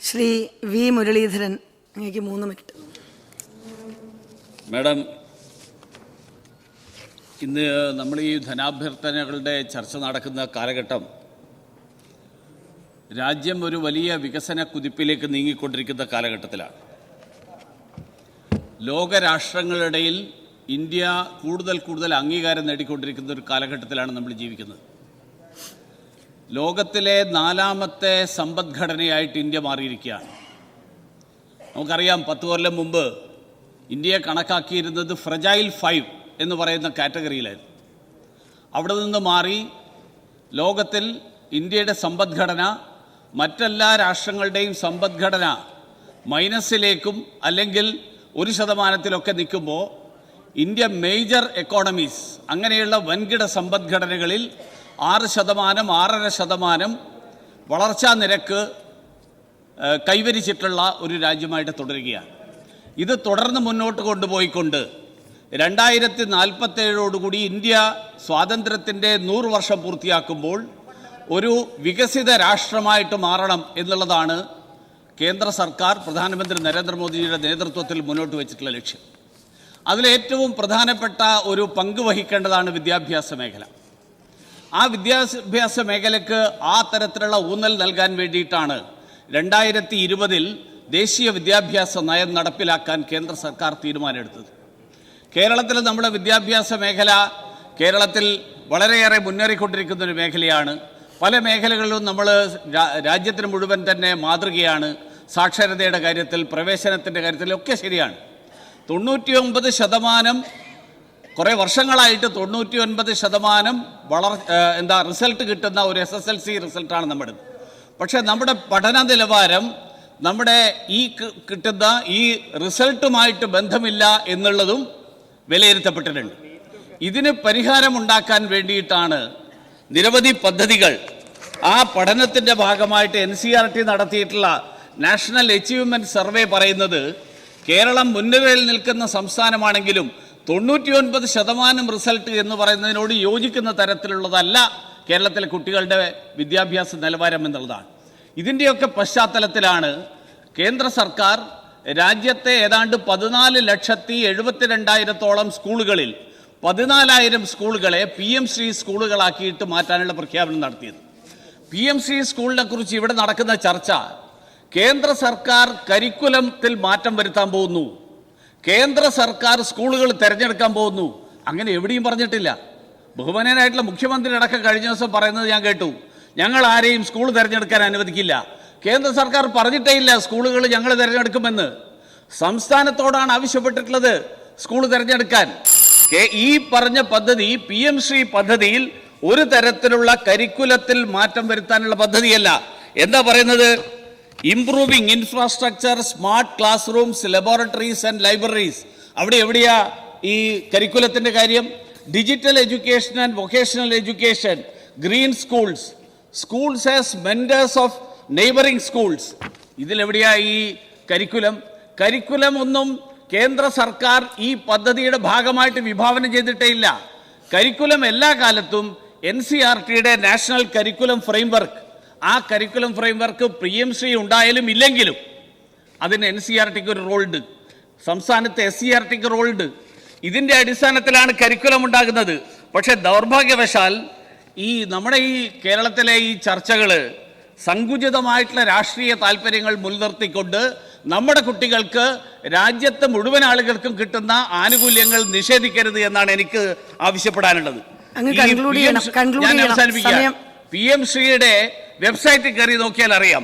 Shri V Muraleedharan, അങ്ങേക്ക് 3 minute. Madam, ഇന്ന് നമ്മൾ ഈ ധനാഭ്യർത്ഥനകളുടെ ചർച്ച നടക്കുന്ന കാലഘട്ടം രാജ്യം ഒരു വലിയ വികസന കുതിപ്പിലേക്ക് നീങ്ങിക്കൊണ്ടിരിക്കുന്ന കാലഘട്ടത്തിലാണ്. ലോകരാഷ്ട്രങ്ങളിടയിൽ ഇന്ത്യ കൂടുതൽ അംഗീകാരം നേടിക്കൊണ്ടിരിക്കുന്ന ഒരു കാലഘട്ടത്തിലാണ് നമ്മൾ ജീവിക്കുന്നത്. ലോകത്തിലെ 4ാമത്തെ സമ്പദ്ഘടനയായിട്ട് ഇന്ത്യ മാറിയിരിക്കുകയാണ്. നമുക്കറിയാം, 10 കൊല്ലം മുമ്പ് ഇന്ത്യയെ കണക്കാക്കിയിരുന്നത് ഫ്രജൈൽ 5 എന്ന് പറയുന്ന കാറ്റഗറിയിലായിരുന്നു. അവിടെ നിന്ന് മാറി ലോകത്തിൽ ഇന്ത്യയുടെ സമ്പദ്ഘടന മറ്റെല്ലാ രാഷ്ട്രങ്ങളുടെയും സമ്പദ്ഘടന മൈനസിലേക്കും അല്ലെങ്കിൽ 1% നിൽക്കുമ്പോൾ ഇന്ത്യ മേജർ എക്കോണമീസ്, അങ്ങനെയുള്ള വൻകിട സമ്പദ്ഘടനകളിൽ 6%, 6.5% വളർച്ചാ നിരക്ക് കൈവരിച്ചിട്ടുള്ള ഒരു രാജ്യമായിട്ട് തുടരുകയാണ്. ഇത് തുടർന്ന് മുന്നോട്ട് കൊണ്ടുപോയിക്കൊണ്ട് 2047 ഇന്ത്യ സ്വാതന്ത്ര്യത്തിൻ്റെ 100 വർഷം പൂർത്തിയാക്കുമ്പോൾ ഒരു വികസിത രാഷ്ട്രമായിട്ട് മാറണം എന്നുള്ളതാണ് കേന്ദ്ര സർക്കാർ പ്രധാനമന്ത്രി നരേന്ദ്രമോദിയുടെ നേതൃത്വത്തിൽ മുന്നോട്ട് വച്ചിട്ടുള്ള ലക്ഷ്യം. അതിലേറ്റവും പ്രധാനപ്പെട്ട ഒരു പങ്ക് വഹിക്കേണ്ടതാണ് വിദ്യാഭ്യാസ മേഖല. ആ വിദ്യാഭ്യാസ മേഖലയ്ക്ക് ആ തരത്തിലുള്ള ഊന്നൽ നൽകാൻ വേണ്ടിയിട്ടാണ് 2020 ദേശീയ വിദ്യാഭ്യാസ നയം നടപ്പിലാക്കാൻ കേന്ദ്ര സർക്കാർ തീരുമാനമെടുത്തത്. കേരളത്തിൽ നമ്മുടെ വിദ്യാഭ്യാസ മേഖല കേരളത്തിൽ വളരെയേറെ മുന്നേറിക്കൊണ്ടിരിക്കുന്ന ഒരു മേഖലയാണ്. പല മേഖലകളിലും നമ്മൾ രാജ്യത്തിന് മുഴുവൻ തന്നെ മാതൃകയാണ്. സാക്ഷരതയുടെ കാര്യത്തിൽ, പ്രവേശനത്തിൻ്റെ കാര്യത്തിലൊക്കെ ശരിയാണ്. 99% കുറേ വർഷങ്ങളായിട്ട് 99% റിസൾട്ട് കിട്ടുന്ന ഒരു SSLC റിസൾട്ടാണ് നമ്മുടെ. പക്ഷേ നമ്മുടെ പഠന നിലവാരം നമ്മുടെ ഈ കിട്ടുന്ന ഈ റിസൾട്ടുമായിട്ട് ബന്ധമില്ല എന്നുള്ളതും വിലയിരുത്തപ്പെട്ടിട്ടുണ്ട്. ഇതിന് പരിഹാരമുണ്ടാക്കാൻ വേണ്ടിയിട്ടാണ് നിരവധി പദ്ധതികൾ. ആ പഠനത്തിൻ്റെ ഭാഗമായിട്ട് NCERT നടത്തിയിട്ടുള്ള നാഷണൽ അച്ചീവ്മെൻറ്റ് സർവേ പറയുന്നത് കേരളം മുൻനിരയിൽ നിൽക്കുന്ന സംസ്ഥാനമാണെങ്കിലും 99% റിസൾട്ട് എന്ന് പറയുന്നതിനോട് യോജിക്കുന്ന തരത്തിലുള്ളതല്ല കേരളത്തിലെ കുട്ടികളുടെ വിദ്യാഭ്യാസ നിലവാരം എന്നുള്ളതാണ്. ഇതിൻ്റെയൊക്കെ പശ്ചാത്തലത്തിലാണ് കേന്ദ്ര സർക്കാർ രാജ്യത്തെ ഏതാണ്ട് 14,72,000 സ്കൂളുകളിൽ 14,000 സ്കൂളുകളെ PM-ശ്രീ സ്കൂളുകളാക്കിയിട്ട് മാറ്റാനുള്ള പ്രഖ്യാപനം നടത്തിയത്. PM-ശ്രീ സ്കൂളിനെ കുറിച്ച് ഇവിടെ നടക്കുന്ന ചർച്ച, കേന്ദ്ര സർക്കാർ കരിക്കുലത്തിൽ മാറ്റം വരുത്താൻ പോകുന്നു, കേന്ദ്ര സർക്കാർ സ്കൂളുകൾ തിരഞ്ഞെടുക്കാൻ പോകുന്നു, അങ്ങനെ എവിടെയും പറഞ്ഞിട്ടില്ല. ബഹുമാന്യനായിട്ടുള്ള മുഖ്യമന്ത്രി അടക്കം കഴിഞ്ഞ ദിവസം പറയുന്നത് ഞാൻ കേട്ടു, ഞങ്ങൾ ആരെയും സ്കൂൾ തിരഞ്ഞെടുക്കാൻ അനുവദിക്കില്ല. കേന്ദ്ര സർക്കാർ പറഞ്ഞിട്ടേ ഇല്ല സ്കൂളുകൾ ഞങ്ങൾ തിരഞ്ഞെടുക്കുമെന്ന്. സംസ്ഥാനത്തോടാണ് ആവശ്യപ്പെട്ടിട്ടുള്ളത് സ്കൂൾ തിരഞ്ഞെടുക്കാൻ. ഈ പറഞ്ഞ പദ്ധതി PM-ശ്രീ പദ്ധതിയിൽ ഒരു തരത്തിലുള്ള കരിക്കുലത്തിൽ മാറ്റം വരുത്താനുള്ള പദ്ധതിയല്ല. എന്താ പറയുന്നത്? Improving infrastructure, smart classrooms, laboratories and libraries. അവിടെ എവിടെയാ ഈ കരിക്കുലത്തിൻ്റെ കാര്യം? Digital education and vocational education, green schools, schools as mentors of neighbouring schools. ഇതിലെവിടെയാ ഈ കരിക്കുലം? കരിക്കുലം ഒന്നും കേന്ദ്ര സർക്കാർ ഈ പദ്ധതിയുടെ ഭാഗമായിട്ട് വിഭാവനം ചെയ്തിട്ടേ ഇല്ല. കരിക്കുലം എല്ലാ കാലത്തും NCERTയുടെ നാഷണൽ കരിക്കുലം ഫ്രെയിംവർക്ക്, ആ കരിക്കുലം ഫ്രെയിംവർക്ക് PM-ശ്രീ ഉണ്ടായാലും ഇല്ലെങ്കിലും അതിന് NCERTക്ക് ഒരു റോളുണ്ട്, സംസ്ഥാനത്തെ SCERTക്ക് റോളുണ്ട്. ഇതിൻ്റെ അടിസ്ഥാനത്തിലാണ് കരിക്കുലം ഉണ്ടാകുന്നത്. പക്ഷേ ദൗർഭാഗ്യവശാൽ നമ്മുടെ ഈ കേരളത്തിലെ ഈ ചർച്ചകൾ സങ്കുചിതമായിട്ടുള്ള രാഷ്ട്രീയ താല്പര്യങ്ങൾ മുൻനിർത്തിക്കൊണ്ട് നമ്മുടെ കുട്ടികൾക്ക്, രാജ്യത്തെ മുഴുവൻ ആളുകൾക്കും കിട്ടുന്ന ആനുകൂല്യങ്ങൾ നിഷേധിക്കരുത് എന്നാണ് എനിക്ക് ആവശ്യപ്പെടാനുള്ളത്. ഞാൻ അവസാനിപ്പിക്കാം. PM-ശ്രീയുടെ വെബ്സൈറ്റിൽ കയറി നോക്കിയാൽ അറിയാം,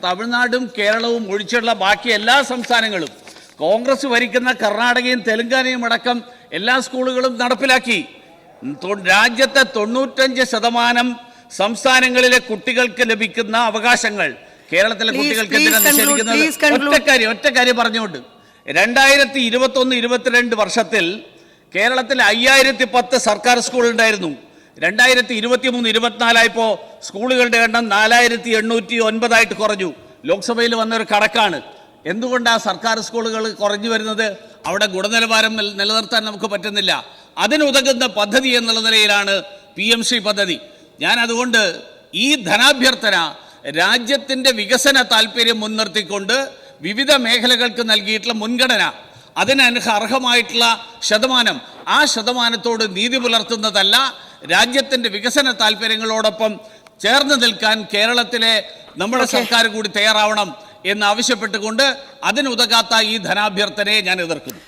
തമിഴ്നാടും കേരളവും ഒഴിച്ചുള്ള ബാക്കി എല്ലാ സംസ്ഥാനങ്ങളും, കോൺഗ്രസ് ഭരിക്കുന്ന കർണാടകയും തെലങ്കാനയും അടക്കം എല്ലാ സ്കൂളുകളും നടപ്പിലാക്കി. രാജ്യത്തെ 95% സംസ്ഥാനങ്ങളിലെ കുട്ടികൾക്ക് ലഭിക്കുന്ന അവകാശങ്ങൾ കേരളത്തിലെ കുട്ടികൾക്ക് എന്തിനാണ് നിഷേധിക്കുന്നത്? ഒറ്റ കാര്യം പറഞ്ഞുകൊണ്ട് 2021-22 വർഷത്തിൽ കേരളത്തിൽ 5010 സർക്കാർ സ്കൂൾ ഉണ്ടായിരുന്നു. 2023-24 സ്കൂളുകളുടെ എണ്ണം 4809 കുറഞ്ഞു. ലോക്സഭയിൽ വന്നൊരു കണക്കാണ്. എന്തുകൊണ്ടാണ് സർക്കാർ സ്കൂളുകൾ കുറഞ്ഞു വരുന്നത്? അവിടെ ഗുണനിലവാരം നിലനിർത്താൻ നമുക്ക് പറ്റുന്നില്ല. അതിനുതകുന്ന പദ്ധതി എന്നുള്ള നിലയിലാണ് PM-ശ്രീ പദ്ധതി. ഞാൻ അതുകൊണ്ട് ഈ ധനാഭ്യർത്ഥന രാജ്യത്തിൻ്റെ വികസന താല്പര്യം മുൻനിർത്തിക്കൊണ്ട് വിവിധ മേഖലകൾക്ക് നൽകിയിട്ടുള്ള മുൻഗണന, അതിന് അർഹമായിട്ടുള്ള ശതമാനം, ആ ശതമാനത്തോട് നീതി പുലർത്തുന്നതല്ല. രാജ്യത്തിൻ്റെ വികസന താല്പര്യങ്ങളോടൊപ്പം ചേർന്ന് നിൽക്കാൻ കേരളത്തിലെ നമ്മുടെ സർക്കാർ കൂടി തയ്യാറാവണം എന്നാവശ്യപ്പെട്ടുകൊണ്ട് അതിനുതകാത്ത ഈ ധനാഭ്യർത്ഥനയെ ഞാൻ എതിർക്കുന്നു.